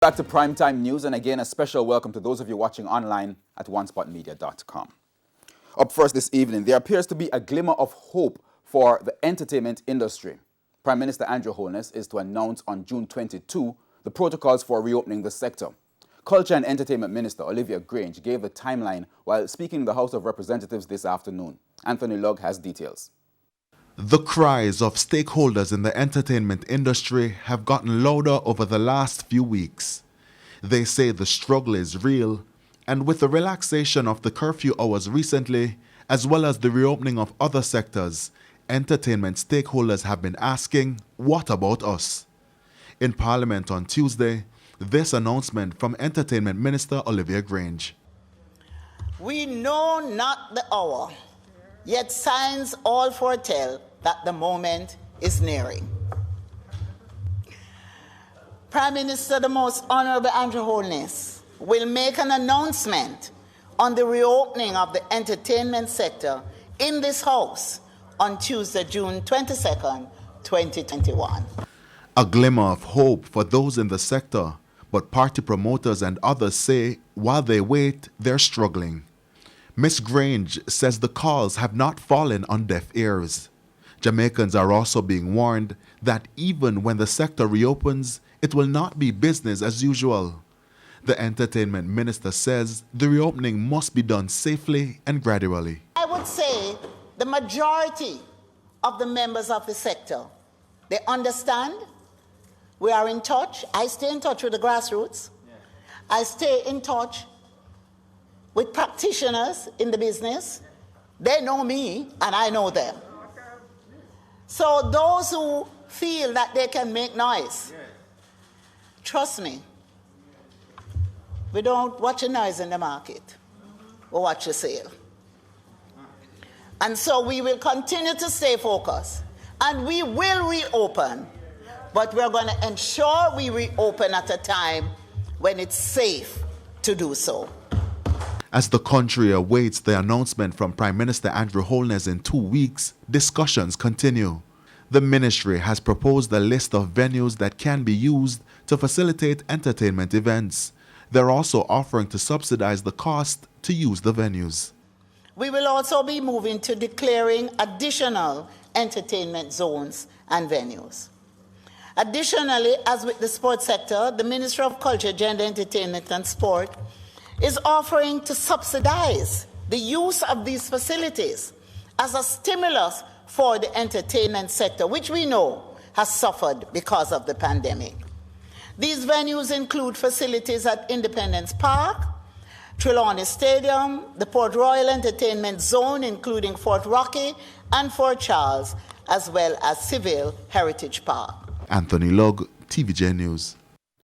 Back to Primetime News, and again, a special welcome to those of you watching online at onespotmedia.com. Up first this evening, there appears to be a glimmer of hope for the entertainment industry. Prime Minister Andrew Holness is to announce on June 22 the protocols for reopening the sector. Culture and Entertainment Minister Olivia Grange gave the timeline while speaking in the House of Representatives this afternoon. Anthony Lugg has details. The cries of stakeholders in the entertainment industry have gotten louder over the last few weeks. They say the struggle is real, and with the relaxation of the curfew hours recently, as well as the reopening of other sectors, entertainment stakeholders have been asking, what about us? In Parliament on Tuesday, this announcement from Entertainment Minister Olivia Grange. We know not the hour, yet signs all foretell that the moment is nearing. Prime Minister the Most Honorable Andrew Holness will make an announcement on the reopening of the entertainment sector in this House on Tuesday, June 22nd, 2021. A glimmer of hope for those in the sector, but party promoters and others say while they wait, they're struggling. Ms. Grange says the calls have not fallen on deaf ears. Jamaicans are also being warned that even when the sector reopens, it will not be business as usual. The Entertainment Minister says the reopening must be done safely and gradually. I would say the majority of the members of the sector, they understand. We are in touch. I stay in touch with the grassroots. I stay in touch with practitioners in the business. They know me and I know them. So those who feel that they can make noise, trust me, we don't watch a noise in the market. We watch a sale. And so we will continue to stay focused. And we will reopen. But we're going to ensure we reopen at a time when it's safe to do so. As the country awaits the announcement from Prime Minister Andrew Holness in 2 weeks, discussions continue. The ministry has proposed a list of venues that can be used to facilitate entertainment events. They're also offering to subsidize the cost to use the venues. We will also be moving to declaring additional entertainment zones and venues. Additionally, as with the sports sector, the Ministry of Culture, Gender, Entertainment and Sport is offering to subsidize the use of these facilities as a stimulus for the entertainment sector, which we know has suffered because of the pandemic. These venues include facilities at Independence Park, Trelawney Stadium, the Port Royal Entertainment Zone, including Fort Rocky and Fort Charles, as well as Civil Heritage Park. Anthony Lugg, TVJ News.